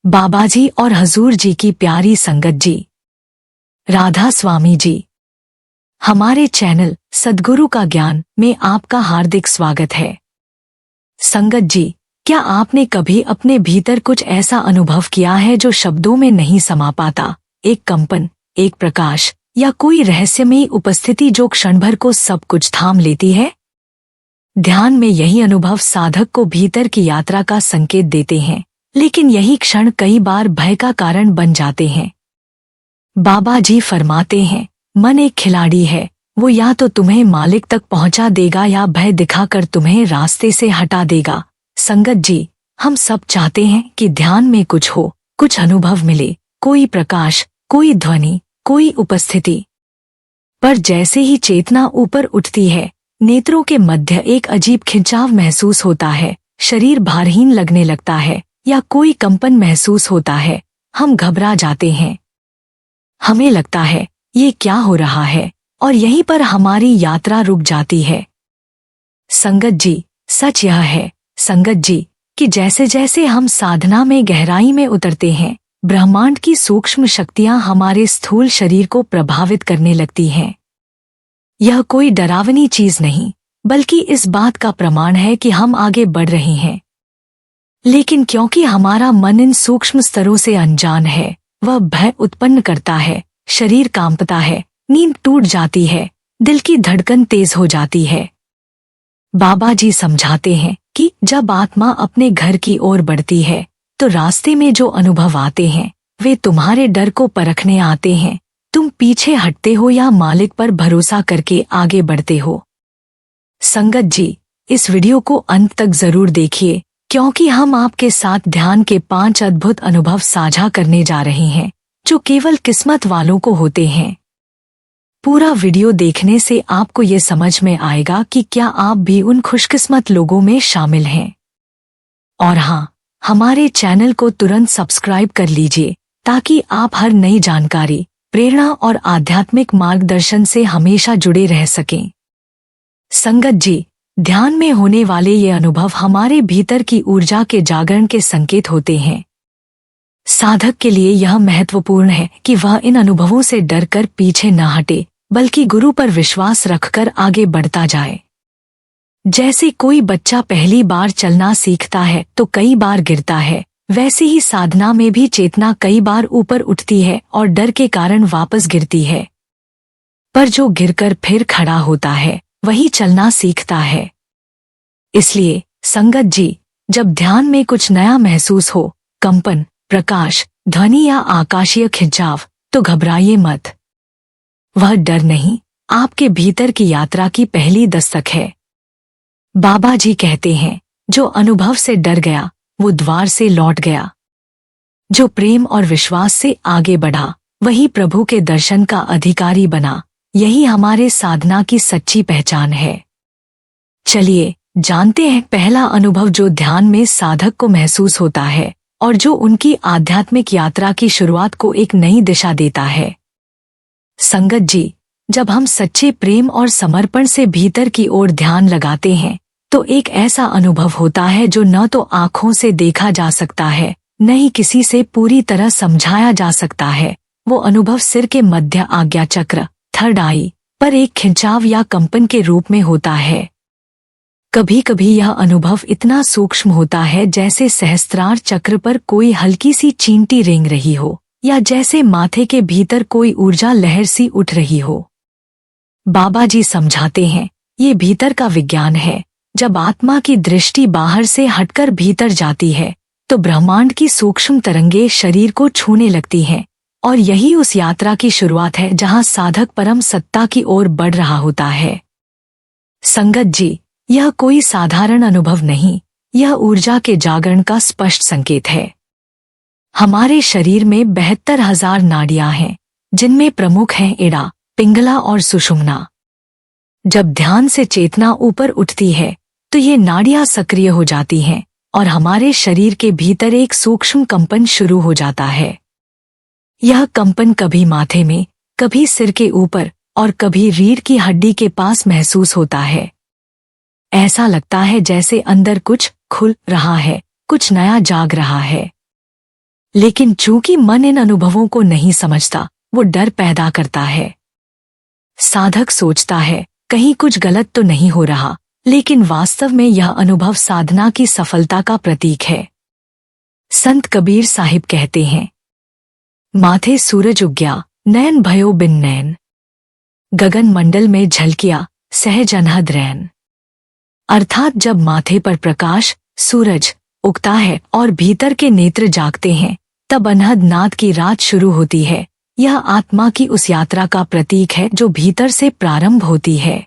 बाबा जी और हजूर जी की प्यारी संगत जी, राधा स्वामी जी, हमारे चैनल सद्गुरु का ज्ञान में आपका हार्दिक स्वागत है। संगत जी, क्या आपने कभी अपने भीतर कुछ ऐसा अनुभव किया है जो शब्दों में नहीं समा पाता? एक कंपन, एक प्रकाश या कोई रहस्यमयी उपस्थिति जो क्षण भर को सब कुछ थाम लेती है? ध्यान में यही अनुभव साधक को भीतर की यात्रा का संकेत देते हैं, लेकिन यही क्षण कई बार भय का कारण बन जाते हैं। बाबा जी फरमाते हैं, मन एक खिलाड़ी है, वो या तो तुम्हें मालिक तक पहुंचा देगा या भय दिखाकर तुम्हें रास्ते से हटा देगा। संगत जी, हम सब चाहते हैं कि ध्यान में कुछ हो, कुछ अनुभव मिले, कोई प्रकाश, कोई ध्वनि, कोई उपस्थिति। पर जैसे ही चेतना ऊपर उठती है, नेत्रों के मध्य एक अजीब खिंचाव महसूस होता है, शरीर भारहीन लगने लगता है या कोई कंपन महसूस होता है, हम घबरा जाते हैं। हमें लगता है ये क्या हो रहा है, और यहीं पर हमारी यात्रा रुक जाती है। संगत जी, सच यह है संगत जी कि जैसे जैसे हम साधना में गहराई में उतरते हैं, ब्रह्मांड की सूक्ष्म शक्तियां हमारे स्थूल शरीर को प्रभावित करने लगती हैं। यह कोई डरावनी चीज नहीं, बल्कि इस बात का प्रमाण है कि हम आगे बढ़ रहे हैं। लेकिन क्योंकि हमारा मन इन सूक्ष्म स्तरों से अनजान है, वह भय उत्पन्न करता है, शरीर कांपता है, नींद टूट जाती है, दिल की धड़कन तेज हो जाती है। बाबा जी समझाते हैं कि जब आत्मा अपने घर की ओर बढ़ती है, तो रास्ते में जो अनुभव आते हैं, वे तुम्हारे डर को परखने आते हैं। तुम पीछे हटते हो या मालिक पर भरोसा करके आगे बढ़ते हो। संगत जी, इस वीडियो को अंत तक जरूर देखिए, क्योंकि हम आपके साथ ध्यान के 5 अद्भुत अनुभव साझा करने जा रहे हैं, जो केवल किस्मत वालों को होते हैं। पूरा वीडियो देखने से आपको ये समझ में आएगा कि क्या आप भी उन खुशकिस्मत लोगों में शामिल हैं। और हाँ, हमारे चैनल को तुरंत सब्सक्राइब कर लीजिए, ताकि आप हर नई जानकारी, प्रेरणा और आध्यात्मिक मार्गदर्शन से हमेशा जुड़े रह सकें। संगत जी, ध्यान में होने वाले ये अनुभव हमारे भीतर की ऊर्जा के जागरण के संकेत होते हैं। साधक के लिए यह महत्वपूर्ण है कि वह इन अनुभवों से डरकर पीछे न हटे, बल्कि गुरु पर विश्वास रखकर आगे बढ़ता जाए। जैसे कोई बच्चा पहली बार चलना सीखता है तो कई बार गिरता है, वैसे ही साधना में भी चेतना कई बार ऊपर उठती है और डर के कारण वापस गिरती है। पर जो गिरकर फिर खड़ा होता है, वही चलना सीखता है। इसलिए संगत जी, जब ध्यान में कुछ नया महसूस हो, कंपन, प्रकाश, ध्वनि या आकाशीय खिंचाव, तो घबराइए मत। वह डर नहीं, आपके भीतर की यात्रा की पहली दस्तक है। बाबा जी कहते हैं, जो अनुभव से डर गया, वो द्वार से लौट गया। जो प्रेम और विश्वास से आगे बढ़ा, वही प्रभु के दर्शन का अधिकारी बना। यही हमारे साधना की सच्ची पहचान है। चलिए जानते हैं पहला अनुभव जो ध्यान में साधक को महसूस होता है और जो उनकी आध्यात्मिक यात्रा की शुरुआत को एक नई दिशा देता है। संगत जी, जब हम सच्चे प्रेम और समर्पण से भीतर की ओर ध्यान लगाते हैं, तो एक ऐसा अनुभव होता है जो न तो आँखों से देखा जा सकता है, न ही किसी से पूरी तरह समझाया जा सकता है। वो अनुभव सिर के मध्य आज्ञा चक्र, थर्ड आई, पर एक खिंचाव या कंपन के रूप में होता है। कभी कभी यह अनुभव इतना सूक्ष्म होता है जैसे सहस्त्रार चक्र पर कोई हल्की सी चींटी रेंग रही हो, या जैसे माथे के भीतर कोई ऊर्जा लहर सी उठ रही हो। बाबा जी समझाते हैं, ये भीतर का विज्ञान है। जब आत्मा की दृष्टि बाहर से हटकर भीतर जाती है, तो ब्रह्मांड की सूक्ष्म तरंगे शरीर को छूने लगती हैं, और यही उस यात्रा की शुरुआत है जहां साधक परम सत्ता की ओर बढ़ रहा होता है। संगत जी, यह कोई साधारण अनुभव नहीं, यह ऊर्जा के जागरण का स्पष्ट संकेत है। हमारे शरीर में 72,000 नाड़ियां हैं, जिनमें प्रमुख हैं इड़ा, पिंगला और सुषुम्ना। जब ध्यान से चेतना ऊपर उठती है, तो ये नाड़ियां सक्रिय हो जाती हैं और हमारे शरीर के भीतर एक सूक्ष्म कंपन शुरू हो जाता है। यह कंपन कभी माथे में, कभी सिर के ऊपर और कभी रीढ़ की हड्डी के पास महसूस होता है। ऐसा लगता है जैसे अंदर कुछ खुल रहा है, कुछ नया जाग रहा है। लेकिन चूंकि मन इन अनुभवों को नहीं समझता, वो डर पैदा करता है। साधक सोचता है कहीं कुछ गलत तो नहीं हो रहा, लेकिन वास्तव में यह अनुभव साधना की सफलता का प्रतीक है। संत कबीर साहिब कहते हैं, माथे सूरज उग्या, नयन भयो बिन नैन, गगन मंडल में झलकिया, सहज अनहद रैन। अर्थात जब माथे पर प्रकाश सूरज उगता है और भीतर के नेत्र जागते हैं, तब अनहद नाद की रात शुरू होती है। यह आत्मा की उस यात्रा का प्रतीक है जो भीतर से प्रारंभ होती है।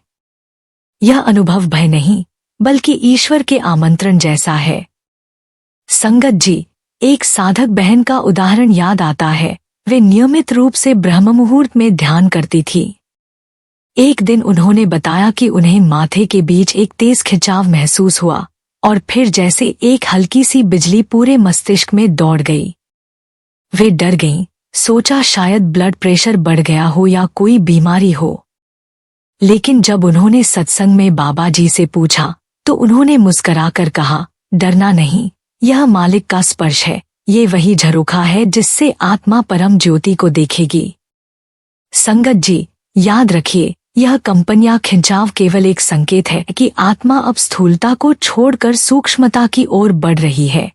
यह अनुभव भय नहीं, बल्कि ईश्वर के आमंत्रण जैसा है। संगत जी, एक साधक बहन का उदाहरण याद आता है। वे नियमित रूप से ब्रह्म मुहूर्त में ध्यान करती थी। एक दिन उन्होंने बताया कि उन्हें माथे के बीच एक तेज खिंचाव महसूस हुआ और फिर जैसे एक हल्की सी बिजली पूरे मस्तिष्क में दौड़ गई। वे डर गईं, सोचा शायद ब्लड प्रेशर बढ़ गया हो या कोई बीमारी हो। लेकिन जब उन्होंने सत्संग में बाबा जी से पूछा तो उन्होंने मुस्कराकर कहा, डरना नहीं, यह मालिक का स्पर्श है। ये वही झरोखा है जिससे आत्मा परम ज्योति को देखेगी। संगत जी, याद रखिए, यह कंपन या खिंचाव केवल एक संकेत है कि आत्मा अब स्थूलता को छोड़कर सूक्ष्मता की ओर बढ़ रही है।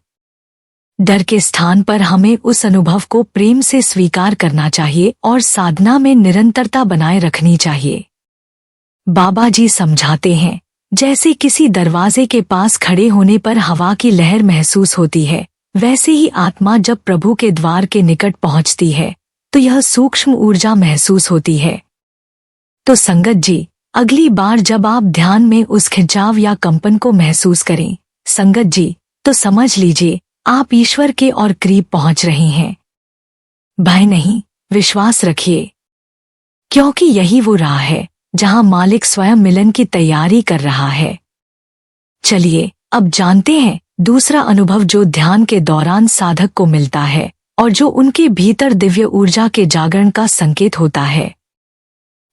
डर के स्थान पर हमें उस अनुभव को प्रेम से स्वीकार करना चाहिए और साधना में निरंतरता बनाए रखनी चाहिए। बाबा जी समझाते हैं, जैसे किसी दरवाजे के पास खड़े होने पर हवा की लहर महसूस होती है, वैसे ही आत्मा जब प्रभु के द्वार के निकट पहुंचती है तो यह सूक्ष्म ऊर्जा महसूस होती है। तो संगत जी, अगली बार जब आप ध्यान में उस खिंचाव या कंपन को महसूस करें, संगत जी, तो समझ लीजिए आप ईश्वर के और करीब पहुंच रहे हैं। भय नहीं, विश्वास रखिए, क्योंकि यही वो राह है जहां मालिक स्वयं मिलन की तैयारी कर रहा है। चलिए अब जानते हैं दूसरा अनुभव जो ध्यान के दौरान साधक को मिलता है और जो उनके भीतर दिव्य ऊर्जा के जागरण का संकेत होता है।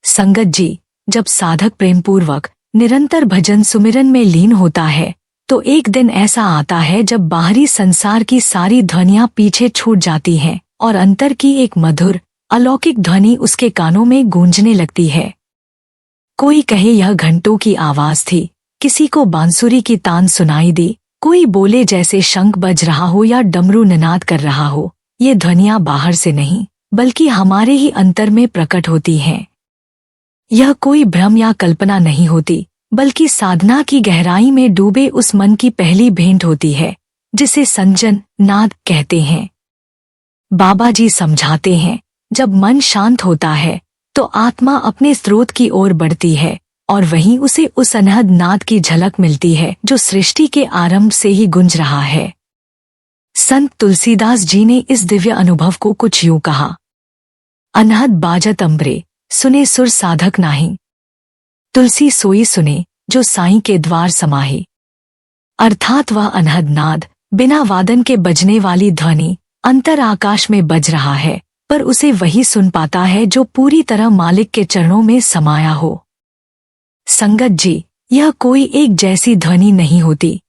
संगत जी, जब साधक प्रेमपूर्वक निरंतर भजन सुमिरन में लीन होता है तो एक दिन ऐसा आता है जब बाहरी संसार की सारी ध्वनियां पीछे छूट जाती हैं और अंतर की एक मधुर अलौकिक ध्वनि उसके कानों में गूंजने लगती है। कोई कहे यह घंटों की आवाज थी, किसी को बांसुरी की तान सुनाई दी, कोई बोले जैसे शंख बज रहा हो या डमरू निनाद कर रहा हो। ये ध्वनियां बाहर से नहीं बल्कि हमारे ही अंतर में प्रकट होती हैं। यह कोई भ्रम या कल्पना नहीं होती, बल्कि साधना की गहराई में डूबे उस मन की पहली भेंट होती है जिसे संजन नाद कहते हैं। बाबा जी समझाते हैं, जब मन शांत होता है तो आत्मा अपने स्रोत की ओर बढ़ती है और वहीं उसे उस अनहद नाद की झलक मिलती है जो सृष्टि के आरंभ से ही गूंज रहा है। संत तुलसीदास जी ने इस दिव्य अनुभव को कुछ यूं कहा, अनहद बाजत अम्बरे, सुने सुर साधक नाही, तुलसी सोई सुने जो साईं के द्वार समाही। अर्थात वह अनहद नाद बिना वादन के बजने वाली ध्वनि अंतर आकाश में बज रहा है, पर उसे वही सुन पाता है जो पूरी तरह मालिक के चरणों में समाया हो। संगत जी, यह कोई एक जैसी ध्वनि नहीं होती।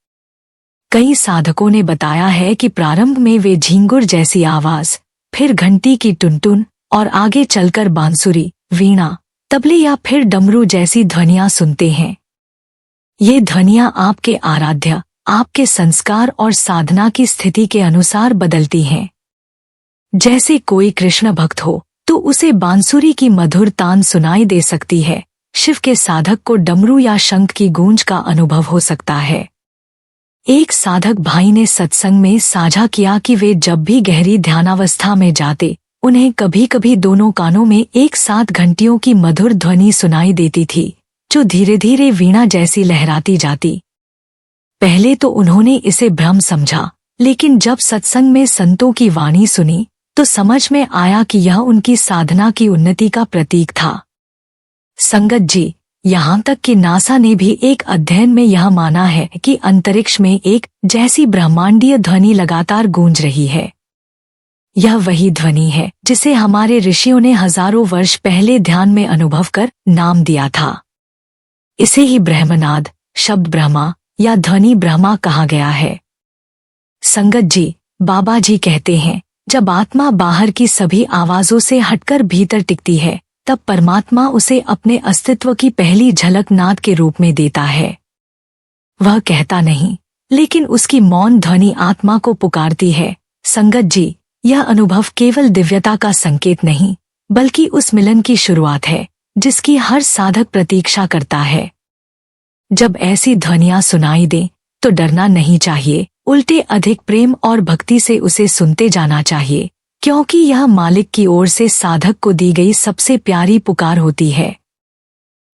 कई साधकों ने बताया है कि प्रारंभ में वे झींगुर जैसी आवाज, फिर घंटी की टुनटुन और आगे चलकर बांसुरी, वीणा, तबले या फिर डमरू जैसी ध्वनियां सुनते हैं। ये ध्वनियां आपके आराध्य, आपके संस्कार और साधना की स्थिति के अनुसार बदलती हैं। जैसे कोई कृष्ण भक्त हो तो उसे बांसुरी की मधुर तान सुनाई दे सकती है, शिव के साधक को डमरू या शंख की गूंज का अनुभव हो सकता है। एक साधक भाई ने सत्संग में साझा किया कि वे जब भी गहरी ध्यानावस्था में जाते, उन्हें कभी कभी दोनों कानों में एक साथ घंटियों की मधुर ध्वनि सुनाई देती थी, जो धीरे धीरे वीणा जैसी लहराती जाती। पहले तो उन्होंने इसे भ्रम समझा, लेकिन जब सत्संग में संतों की वाणी सुनी तो समझ में आया कि यह उनकी साधना की उन्नति का प्रतीक था। संगत जी, यहाँ तक कि नासा ने भी एक अध्ययन में यह माना है कि अंतरिक्ष में एक जैसी ब्रह्मांडीय ध्वनि लगातार गूंज रही है। यह वही ध्वनि है जिसे हमारे ऋषियों ने हजारों वर्ष पहले ध्यान में अनुभव कर नाम दिया था। इसे ही ब्रह्मनाद, शब्द ब्रह्मा या ध्वनि ब्रह्मा कहा गया है। संगत जी, बाबा जी कहते हैं, जब आत्मा बाहर की सभी आवाजों से हटकर भीतर टिकती है, तब परमात्मा उसे अपने अस्तित्व की पहली झलक नाद के रूप में देता है। वह कहता नहीं, लेकिन उसकी मौन ध्वनि आत्मा को पुकारती है। संगत जी, यह अनुभव केवल दिव्यता का संकेत नहीं, बल्कि उस मिलन की शुरुआत है जिसकी हर साधक प्रतीक्षा करता है। जब ऐसी ध्वनियां सुनाई दें, तो डरना नहीं चाहिए, उल्टे अधिक प्रेम और भक्ति से उसे सुनते जाना चाहिए, क्योंकि यह मालिक की ओर से साधक को दी गई सबसे प्यारी पुकार होती है।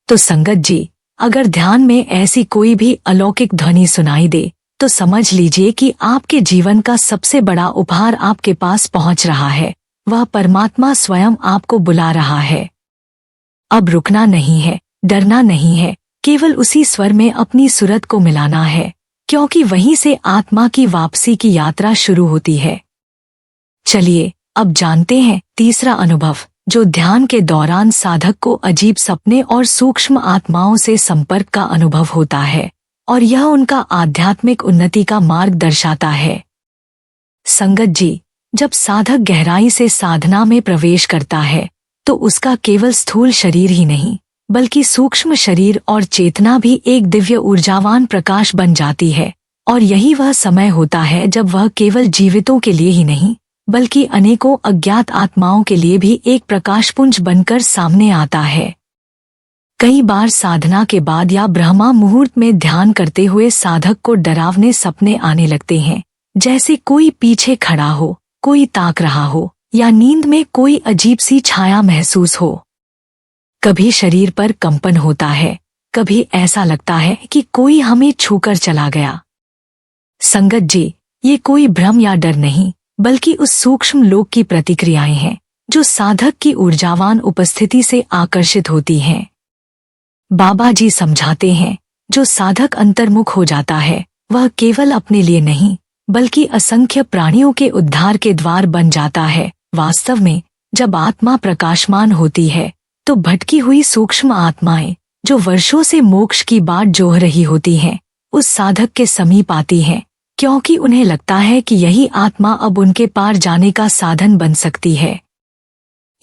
तो संगत जी, अगर ध्यान में ऐसी कोई भी अलौकिक ध्वनि सुनाई दे, तो समझ लीजिए कि आपके जीवन का सबसे बड़ा उपहार आपके पास पहुंच रहा है। वह परमात्मा स्वयं आपको बुला रहा है। अब रुकना नहीं है, डरना नहीं है, केवल उसी स्वर में अपनी सुरत को मिलाना है, क्योंकि वहीं से आत्मा की वापसी की यात्रा शुरू होती है। चलिए अब जानते हैं तीसरा अनुभव, जो ध्यान के दौरान साधक को अजीब सपने और सूक्ष्म आत्माओं से संपर्क का अनुभव होता है, और यह उनका आध्यात्मिक उन्नति का मार्ग दर्शाता है। संगत जी, जब साधक गहराई से साधना में प्रवेश करता है, तो उसका केवल स्थूल शरीर ही नहीं, बल्कि सूक्ष्म शरीर और चेतना भी एक दिव्य ऊर्जावान प्रकाश बन जाती है। और यही वह समय होता है जब वह केवल जीवितों के लिए ही नहीं, बल्कि अनेकों अज्ञात आत्माओं के लिए भी एक प्रकाशपुंज बनकर सामने आता है। कई बार साधना के बाद या ब्रह्मा मुहूर्त में ध्यान करते हुए साधक को डरावने सपने आने लगते हैं, जैसे कोई पीछे खड़ा हो, कोई ताक रहा हो, या नींद में कोई अजीब सी छाया महसूस हो। कभी शरीर पर कंपन होता है, कभी ऐसा लगता है कि कोई हमें छूकर चला गया। संगत जी, ये कोई भ्रम या डर नहीं, बल्कि उस सूक्ष्म लोक की प्रतिक्रियाएं हैं जो साधक की ऊर्जावान उपस्थिति से आकर्षित होती हैं। बाबा जी समझाते हैं, जो साधक अंतर्मुख हो जाता है, वह केवल अपने लिए नहीं, बल्कि असंख्य प्राणियों के उद्धार के द्वार बन जाता है। वास्तव में जब आत्मा प्रकाशमान होती है, तो भटकी हुई सूक्ष्म आत्माएं, जो वर्षों से मोक्ष की बाट जोह रही होती हैं, उस साधक के समीप आती हैं, क्योंकि उन्हें लगता है कि यही आत्मा अब उनके पार जाने का साधन बन सकती है।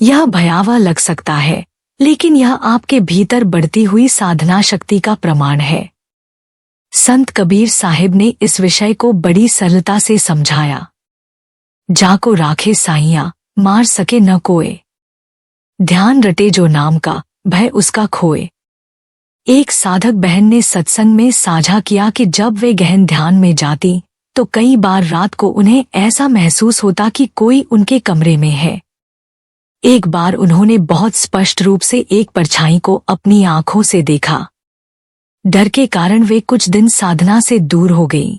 यह भयावह लग सकता है, लेकिन यह आपके भीतर बढ़ती हुई साधना शक्ति का प्रमाण है। संत कबीर साहिब ने इस विषय को बड़ी सरलता से समझाया। जाको राखे साइया, मार सके न कोय, ध्यान रटे जो नाम का, भय उसका खोए। एक साधक बहन ने सत्संग में साझा किया कि जब वे गहन ध्यान में जाती, तो कई बार रात को उन्हें ऐसा महसूस होता कि कोई उनके कमरे में है। एक बार उन्होंने बहुत स्पष्ट रूप से एक परछाई को अपनी आंखों से देखा। डर के कारण वे कुछ दिन साधना से दूर हो गईं।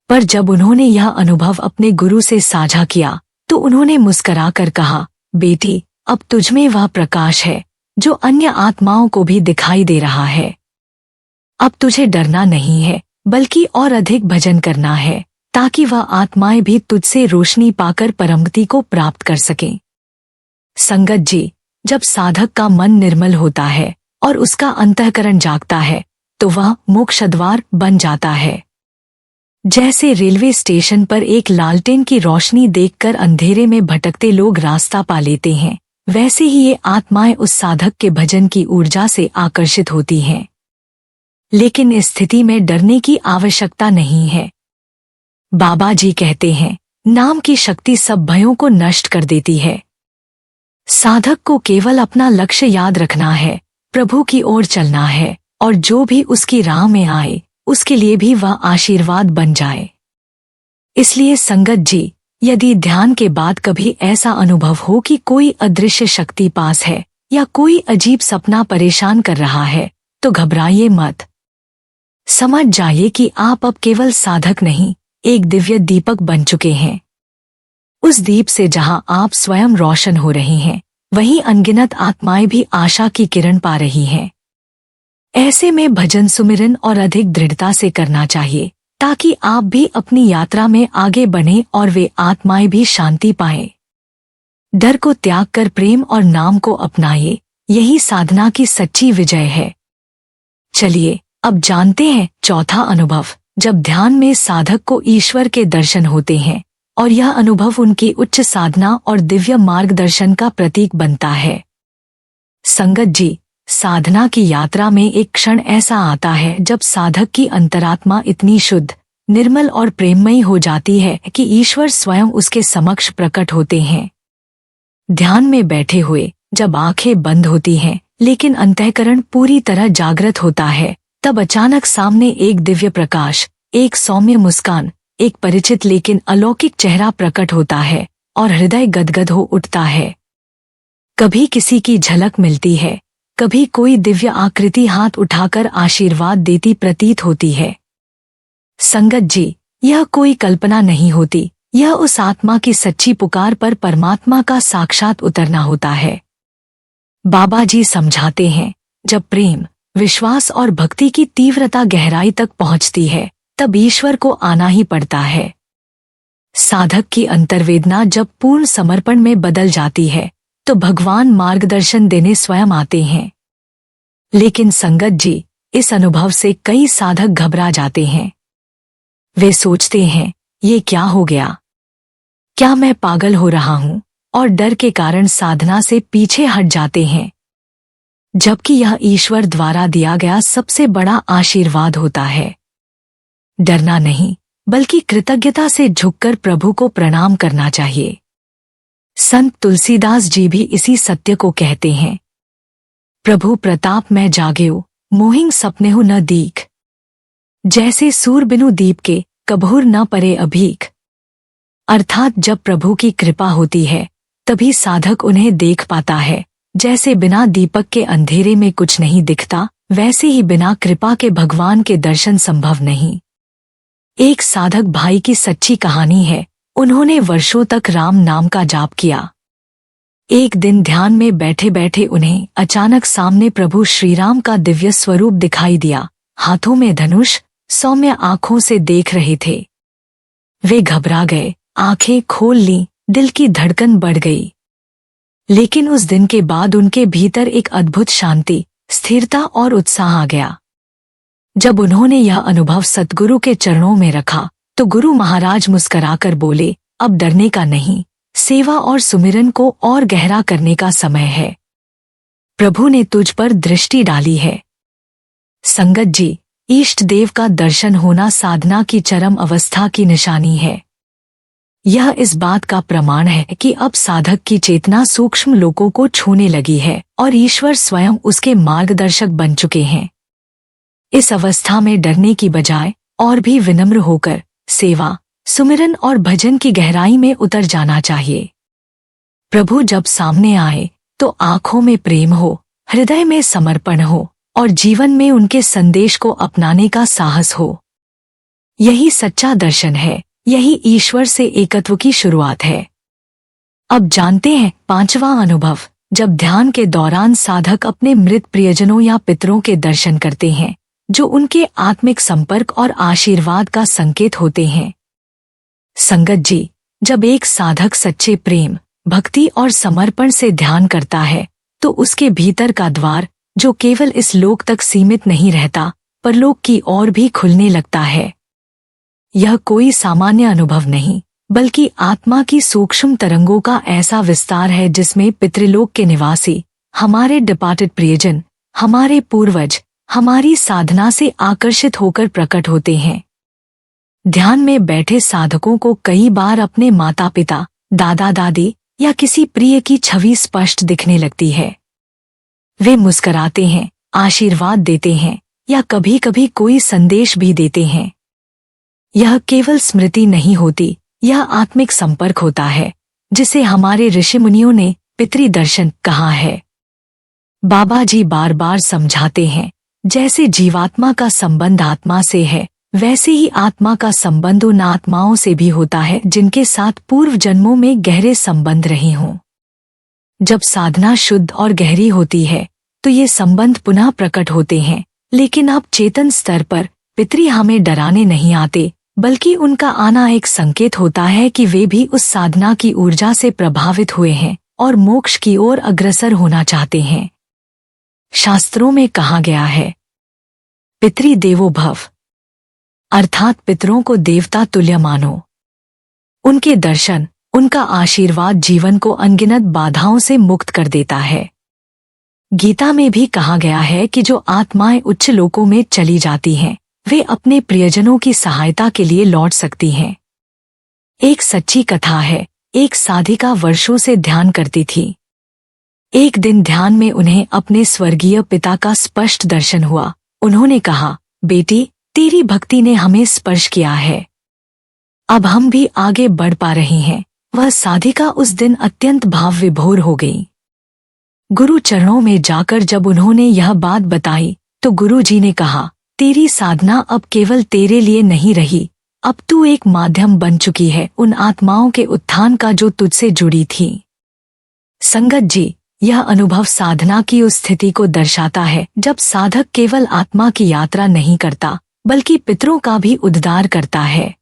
पर जब उन्होंने यह अनुभव अपने गुरु से साझा किया, तो उन्होंने मुस्कुराकर कहा, बेटी, अब तुझमें वह प्रकाश है जो अन्य आत्माओं को भी दिखाई दे रहा है। अब तुझे डरना नहीं है, बल्कि और अधिक भजन करना है, ताकि वह आत्माएं भी तुझसे रोशनी पाकर परमगति को प्राप्त कर सकें। संगत जी, जब साधक का मन निर्मल होता है और उसका अंतःकरण जागता है, तो वह मोक्षद्वार बन जाता है। जैसे रेलवे स्टेशन पर एक लालटेन की रोशनी देखकर अंधेरे में भटकते लोग रास्ता पा लेते हैं, वैसे ही ये आत्माएं उस साधक के भजन की ऊर्जा से आकर्षित होती हैं। लेकिन इस स्थिति में डरने की आवश्यकता नहीं है। बाबा जी कहते हैं, नाम की शक्ति सब भयों को नष्ट कर देती है। साधक को केवल अपना लक्ष्य याद रखना है, प्रभु की ओर चलना है, और जो भी उसकी राह में आए, उसके लिए भी वह आशीर्वाद बन जाए। इसलिए संगत जी, यदि ध्यान के बाद कभी ऐसा अनुभव हो कि कोई अदृश्य शक्ति पास है या कोई अजीब सपना परेशान कर रहा है, तो घबराइए मत। समझ जाइए कि आप अब केवल साधक नहीं, एक दिव्य दीपक बन चुके हैं। उस दीप से जहां आप स्वयं रोशन हो रहे हैं, वहीं अनगिनत आत्माएं भी आशा की किरण पा रही हैं। ऐसे में भजन सुमिरन और अधिक दृढ़ता से करना चाहिए, ताकि आप भी अपनी यात्रा में आगे बढ़ें और वे आत्माएं भी शांति पाएं। डर को त्याग कर प्रेम और नाम को अपनाइए, यही साधना की सच्ची विजय है। चलिए अब जानते हैं चौथा अनुभव, जब ध्यान में साधक को ईश्वर के दर्शन होते हैं और यह अनुभव उनकी उच्च साधना और दिव्य मार्गदर्शन का प्रतीक बनता है। संगत जी, साधना की यात्रा में एक क्षण ऐसा आता है जब साधक की अंतरात्मा इतनी शुद्ध, निर्मल और प्रेममयी हो जाती है कि ईश्वर स्वयं उसके समक्ष प्रकट होते हैं। ध्यान में बैठे हुए जब आंखें बंद होती हैं लेकिन अंतःकरण पूरी तरह जागृत होता है, तब अचानक सामने एक दिव्य प्रकाश, एक सौम्य मुस्कान, एक परिचित लेकिन अलौकिक चेहरा प्रकट होता है और हृदय गदगद हो उठता है। कभी किसी की झलक मिलती है, कभी कोई दिव्य आकृति हाथ उठाकर आशीर्वाद देती प्रतीत होती है। संगत जी, यह कोई कल्पना नहीं होती, यह उस आत्मा की सच्ची पुकार पर परमात्मा का साक्षात उतरना होता है। बाबा जी समझाते हैं, जब प्रेम, विश्वास और भक्ति की तीव्रता गहराई तक पहुंचती है, तब ईश्वर को आना ही पड़ता है। साधक की अंतर्वेदना जब पूर्ण समर्पण में बदल जाती है, तो भगवान मार्गदर्शन देने स्वयं आते हैं। लेकिन संगत जी, इस अनुभव से कई साधक घबरा जाते हैं। वे सोचते हैं, ये क्या हो गया? क्या मैं पागल हो रहा हूँ? और डर के कारण साधना से पीछे हट जाते हैं, जबकि यह ईश्वर द्वारा दिया गया सबसे बड़ा आशीर्वाद होता है। डरना नहीं, बल्कि कृतज्ञता से झुककर प्रभु को प्रणाम करना चाहिए। संत तुलसीदास जी भी इसी सत्य को कहते हैं, प्रभु प्रताप में जाग्यो, मोहिंग सपनेहु न दीख। जैसे सूर बिनु दीप के, कबहूर न परे अभीख। अर्थात जब प्रभु की कृपा होती है, तभी साधक उन्हें देख पाता है। जैसे बिना दीपक के अंधेरे में कुछ नहीं दिखता, वैसे ही बिना कृपा के भगवान के दर्शन संभव नहीं। एक साधक भाई की सच्ची कहानी है। उन्होंने वर्षों तक राम नाम का जाप किया। एक दिन ध्यान में बैठे बैठे उन्हें अचानक सामने प्रभु श्रीराम का दिव्य स्वरूप दिखाई दिया। हाथों में धनुष, सौम्य आंखों से देख रहे थे। वे घबरा गए, आंखें खोल लीं, दिल की धड़कन बढ़ गई। लेकिन उस दिन के बाद उनके भीतर एक अद्भुत शांति, स्थिरता और उत्साह आ गया। जब उन्होंने यह अनुभव सद्गुरु के चरणों में रखा, तो गुरु महाराज मुस्कुराकर बोले, अब डरने का नहीं, सेवा और सुमिरन को और गहरा करने का समय है। प्रभु ने तुझ पर दृष्टि डाली है। संगत जी, इष्ट देव का दर्शन होना साधना की चरम अवस्था की निशानी है। यह इस बात का प्रमाण है कि अब साधक की चेतना सूक्ष्म लोकों को छूने लगी है और ईश्वर स्वयं उसके मार्गदर्शक बन चुके हैं। इस अवस्था में डरने की बजाय और भी विनम्र होकर सेवा, सुमिरन और भजन की गहराई में उतर जाना चाहिए। प्रभु जब सामने आए तो आंखों में प्रेम हो, हृदय में समर्पण हो और जीवन में उनके संदेश को अपनाने का साहस हो। यही सच्चा दर्शन है, यही ईश्वर से एकत्व की शुरुआत है। अब जानते हैं पांचवा अनुभव। जब ध्यान के दौरान साधक अपने मृत प्रियजनों या पितरों के दर्शन करते हैं, जो उनके आत्मिक संपर्क और आशीर्वाद का संकेत होते हैं। संगत जी, जब एक साधक सच्चे प्रेम, भक्ति और समर्पण से ध्यान करता है, तो उसके भीतर का द्वार, जो केवल इस लोक तक सीमित नहीं रहता, परलोक की ओर भी खुलने लगता है। यह कोई सामान्य अनुभव नहीं, बल्कि आत्मा की सूक्ष्म तरंगों का ऐसा विस्तार है जिसमें पितृलोक के निवासी, हमारे डिपार्टेड प्रियजन, हमारे पूर्वज, हमारी साधना से आकर्षित होकर प्रकट होते हैं। ध्यान में बैठे साधकों को कई बार अपने माता पिता, दादा दादी या किसी प्रिय की छवि स्पष्ट दिखने लगती है। वे मुस्कुराते हैं, आशीर्वाद देते हैं या कभी कभी कोई संदेश भी देते हैं। यह केवल स्मृति नहीं होती, यह आत्मिक संपर्क होता है, जिसे हमारे ऋषि मुनियों ने पितृदर्शन कहा है। बाबा जी बार बार समझाते हैं, जैसे जीवात्मा का संबंध आत्मा से है, वैसे ही आत्मा का संबंध उन आत्माओं से भी होता है जिनके साथ पूर्व जन्मों में गहरे संबंध रहे हों। जब साधना शुद्ध और गहरी होती है, तो ये संबंध पुनः प्रकट होते हैं। लेकिन अब चेतन स्तर पर पितृ हमें डराने नहीं आते, बल्कि उनका आना एक संकेत होता है कि वे भी उस साधना की ऊर्जा से प्रभावित हुए हैं और मोक्ष की ओर अग्रसर होना चाहते हैं। शास्त्रों में कहा गया है, पितृ देवो भव, अर्थात पितरों को देवता तुल्य मानो। उनके दर्शन, उनका आशीर्वाद जीवन को अनगिनत बाधाओं से मुक्त कर देता है। गीता में भी कहा गया है कि जो आत्माएं उच्च लोकों में चली जाती हैं, वे अपने प्रियजनों की सहायता के लिए लौट सकती हैं। एक सच्ची कथा है। एक साधिका वर्षों से ध्यान करती थी। एक दिन ध्यान में उन्हें अपने स्वर्गीय पिता का स्पष्ट दर्शन हुआ। उन्होंने कहा, बेटी, तेरी भक्ति ने हमें स्पर्श किया है। अब हम भी आगे बढ़ पा रहे हैं। वह साधिका उस दिन अत्यंत भाव विभोर हो गई। गुरु चरणों में जाकर जब उन्होंने यह बात बताई तो गुरु जी ने कहा, तेरी साधना अब केवल तेरे लिए नहीं रही, अब तू एक माध्यम बन चुकी है उन आत्माओं के उत्थान का जो तुझसे जुड़ी थी। संगत जी, यह अनुभव साधना की उस स्थिति को दर्शाता है जब साधक केवल आत्मा की यात्रा नहीं करता बल्कि पितरों का भी उद्धार करता है।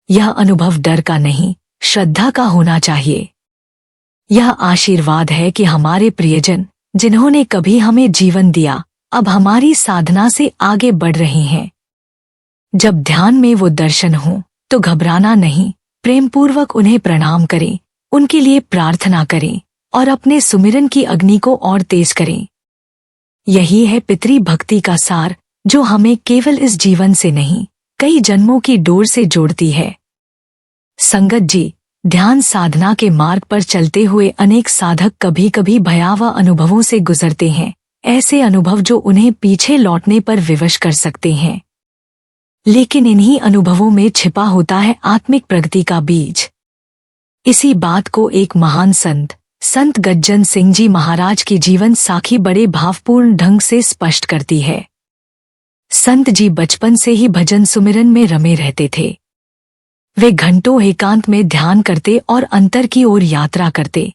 यह अनुभव डर का नहीं, श्रद्धा का होना चाहिए। यह आशीर्वाद है कि हमारे प्रियजन, जिन्होंने कभी हमें जीवन दिया, अब हमारी साधना से आगे बढ़ रहे हैं। जब ध्यान में वो दर्शन हो तो घबराना नहीं, प्रेमपूर्वक उन्हें प्रणाम करें, उनके लिए प्रार्थना करें और अपने सुमिरन की अग्नि को और तेज करें। यही है पितरी भक्ति का सार, जो हमें केवल इस जीवन से नहीं, कई जन्मों की डोर से जोड़ती है। संगत जी, ध्यान साधना के मार्ग पर चलते हुए अनेक साधक कभी कभी भयावह अनुभवों से गुजरते हैं, ऐसे अनुभव जो उन्हें पीछे लौटने पर विवश कर सकते हैं। लेकिन इन्हीं अनुभवों में छिपा होता है आत्मिक प्रगति का बीज। इसी बात को एक महान संत गज्जन सिंह जी महाराज की जीवन साखी बड़े भावपूर्ण ढंग से स्पष्ट करती है। संत जी बचपन से ही भजन सुमिरन में रमे रहते थे। वे घंटों एकांत में ध्यान करते और अंतर की ओर यात्रा करते।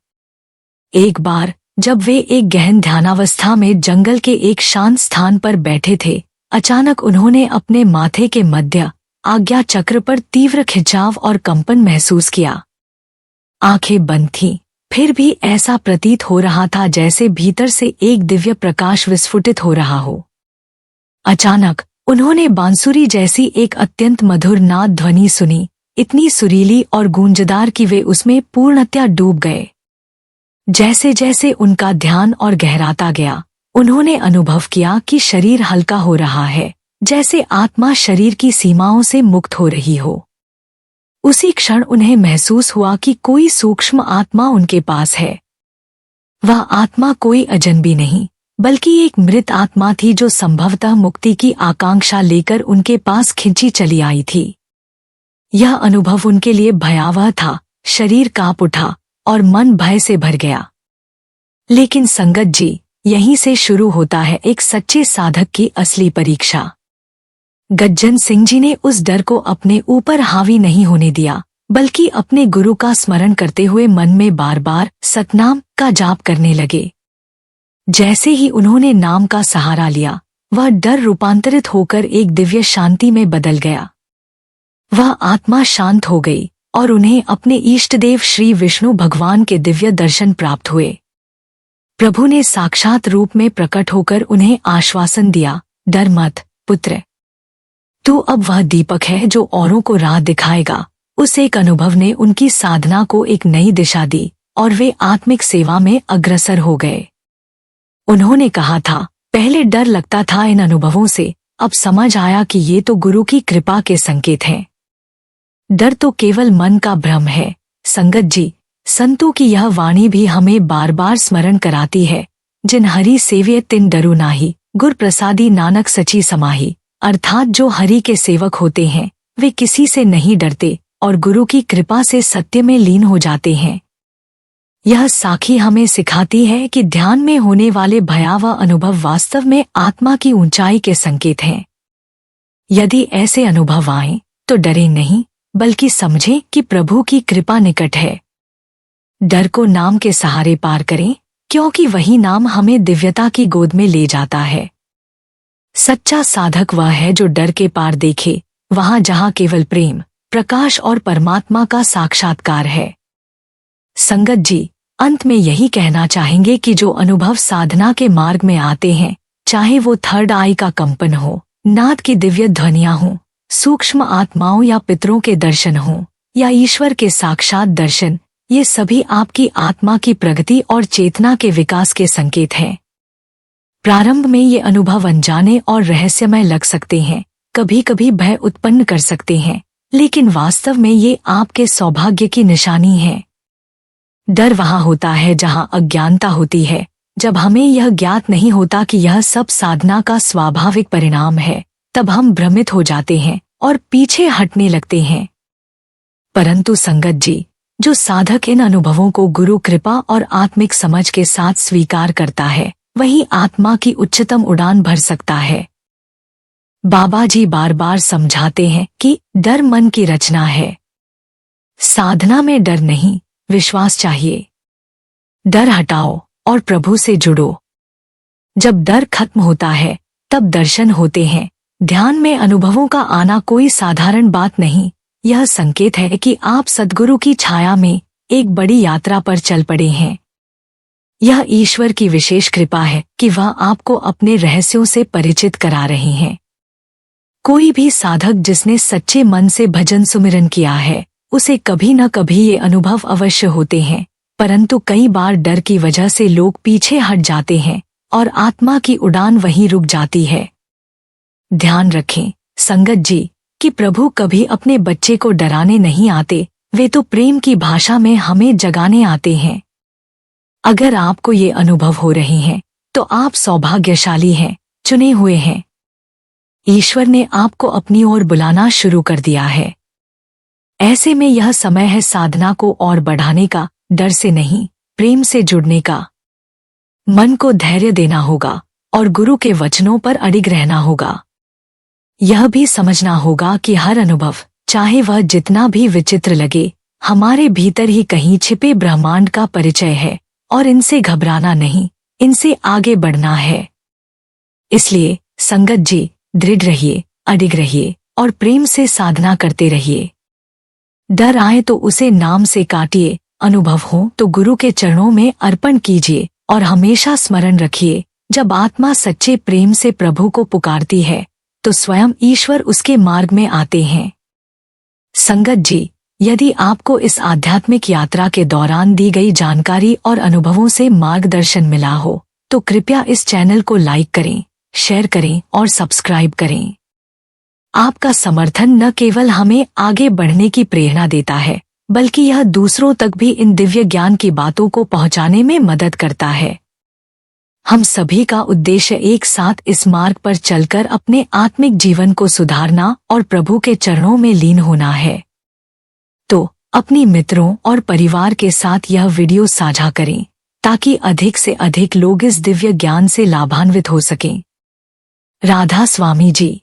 एक बार जब वे एक गहन ध्यानावस्था में जंगल के एक शांत स्थान पर बैठे थे, अचानक उन्होंने अपने माथे के मध्य आज्ञा चक्र पर तीव्र खिंचाव और कंपन महसूस किया। आंखें बंद थीं, फिर भी ऐसा प्रतीत हो रहा था जैसे भीतर से एक दिव्य प्रकाश विस्फुटित हो रहा हो। अचानक उन्होंने बांसुरी जैसी एक अत्यंत मधुर नाद ध्वनि सुनी, इतनी सुरीली और गूंजदार कि वे उसमें पूर्णतया डूब गए। जैसे जैसे उनका ध्यान और गहराता गया, उन्होंने अनुभव किया कि शरीर हल्का हो रहा है, जैसे आत्मा शरीर की सीमाओं से मुक्त हो रही हो। उसी क्षण उन्हें महसूस हुआ कि कोई सूक्ष्म आत्मा उनके पास है। वह आत्मा कोई अजनबी नहीं, बल्कि एक मृत आत्मा थी जो संभवतः मुक्ति की आकांक्षा लेकर उनके पास खिंची चली आई थी। यह अनुभव उनके लिए भयावह था, शरीर कांप उठा और मन भय से भर गया। लेकिन संगत जी, यहीं से शुरू होता है एक सच्चे साधक की असली परीक्षा। गज्जन सिंह जी ने उस डर को अपने ऊपर हावी नहीं होने दिया, बल्कि अपने गुरु का स्मरण करते हुए मन में बार बार सतनाम का जाप करने लगे। जैसे ही उन्होंने नाम का सहारा लिया, वह डर रूपांतरित होकर एक दिव्य शांति में बदल गया। वह आत्मा शांत हो गई और उन्हें अपने इष्टदेव श्री विष्णु भगवान के दिव्य दर्शन प्राप्त हुए। प्रभु ने साक्षात रूप में प्रकट होकर उन्हें आश्वासन दिया, डर मत पुत्र, तू अब वह दीपक है जो औरों को राह दिखाएगा। उस एक अनुभव ने उनकी साधना को एक नई दिशा दी और वे आत्मिक सेवा में अग्रसर हो गए। उन्होंने कहा था, पहले डर लगता था इन अनुभवों से, अब समझ आया कि ये तो गुरु की कृपा के संकेत हैं। डर तो केवल मन का भ्रम है। संगत जी, संतों की यह वाणी भी हमें बार बार स्मरण कराती है, जिन हरि सेव्य तिन डरु नाहि, गुर प्रसादी नानक सची समाही। अर्थात जो हरि के सेवक होते हैं वे किसी से नहीं डरते और गुरु की कृपा से सत्य में लीन हो जाते हैं। यह साखी हमें सिखाती है कि ध्यान में होने वाले भयावह अनुभव वास्तव में आत्मा की ऊंचाई के संकेत हैं। यदि ऐसे अनुभव आएं तो डरें नहीं, बल्कि समझें कि प्रभु की कृपा निकट है। डर को नाम के सहारे पार करें, क्योंकि वही नाम हमें दिव्यता की गोद में ले जाता है। सच्चा साधक वह है जो डर के पार देखे, वहां जहां केवल प्रेम, प्रकाश और परमात्मा का साक्षात्कार है। संगत जी, अंत में यही कहना चाहेंगे कि जो अनुभव साधना के मार्ग में आते हैं, चाहे वो थर्ड आई का कंपन हो, नाद की दिव्य ध्वनियां हों, सूक्ष्म आत्माओं या पितरों के दर्शन हों, या ईश्वर के साक्षात दर्शन, ये सभी आपकी आत्मा की प्रगति और चेतना के विकास के संकेत हैं। प्रारंभ में ये अनुभव अनजाने और रहस्यमय लग सकते हैं, कभी कभी भय उत्पन्न कर सकते हैं, लेकिन वास्तव में ये आपके सौभाग्य की निशानी है। डर वहाँ होता है जहाँ अज्ञानता होती है, जब हमें यह ज्ञात नहीं होता कि यह सब साधना का स्वाभाविक परिणाम है, तब हम भ्रमित हो जाते हैं और पीछे हटने लगते हैं। परंतु संगत जी, जो साधक इन अनुभवों को गुरु कृपा और आत्मिक समझ के साथ स्वीकार करता है, वही आत्मा की उच्चतम उड़ान भर सकता है। बाबा जी बार बार समझाते हैं कि डर मन की रचना है। साधना में डर नहीं, विश्वास चाहिए। डर हटाओ और प्रभु से जुड़ो। जब डर खत्म होता है, तब दर्शन होते हैं। ध्यान में अनुभवों का आना कोई साधारण बात नहीं, यह संकेत है कि आप सद्गुरु की छाया में एक बड़ी यात्रा पर चल पड़े हैं। यह ईश्वर की विशेष कृपा है कि वह आपको अपने रहस्यों से परिचित करा रहे हैं। कोई भी साधक जिसने सच्चे मन से भजन सुमिरन किया है, उसे कभी न कभी ये अनुभव अवश्य होते हैं, परंतु कई बार डर की वजह से लोग पीछे हट जाते हैं और आत्मा की उड़ान वहीं रुक जाती है। ध्यान रखें संगत जी कि प्रभु कभी अपने बच्चे को डराने नहीं आते, वे तो प्रेम की भाषा में हमें जगाने आते हैं। अगर आपको ये अनुभव हो रहे हैं, तो आप सौभाग्यशाली हैं, चुने हुए हैं। ईश्वर ने आपको अपनी ओर बुलाना शुरू कर दिया है। ऐसे में यह समय है साधना को और बढ़ाने का, डर से नहीं, प्रेम से जुड़ने का। मन को धैर्य देना होगा और गुरु के वचनों पर अडिग रहना होगा। यह भी समझना होगा कि हर अनुभव, चाहे वह जितना भी विचित्र लगे, हमारे भीतर ही कहीं छिपे ब्रह्मांड का परिचय है और इनसे घबराना नहीं, इनसे आगे बढ़ना है। इसलिए संगत जी, दृढ़ रहिए, अडिग रहिए और प्रेम से साधना करते रहिए। डर आए तो उसे नाम से काटिए, अनुभव हो तो गुरु के चरणों में अर्पण कीजिए और हमेशा स्मरण रखिए, जब आत्मा सच्चे प्रेम से प्रभु को पुकारती है, तो स्वयं ईश्वर उसके मार्ग में आते हैं। संगत जी, यदि आपको इस आध्यात्मिक यात्रा के दौरान दी गई जानकारी और अनुभवों से मार्गदर्शन मिला हो, तो कृपया इस चैनल को लाइक करें, शेयर करें और सब्सक्राइब करें। आपका समर्थन न केवल हमें आगे बढ़ने की प्रेरणा देता है, बल्कि यह दूसरों तक भी इन दिव्य ज्ञान की बातों को पहुंचाने में मदद करता है। हम सभी का उद्देश्य एक साथ इस मार्ग पर चलकर अपने आत्मिक जीवन को सुधारना और प्रभु के चरणों में लीन होना है। तो अपनी मित्रों और परिवार के साथ यह वीडियो साझा करें, ताकि अधिक से अधिक लोग इस दिव्य ज्ञान से लाभान्वित हो सकें। राधा स्वामी जी।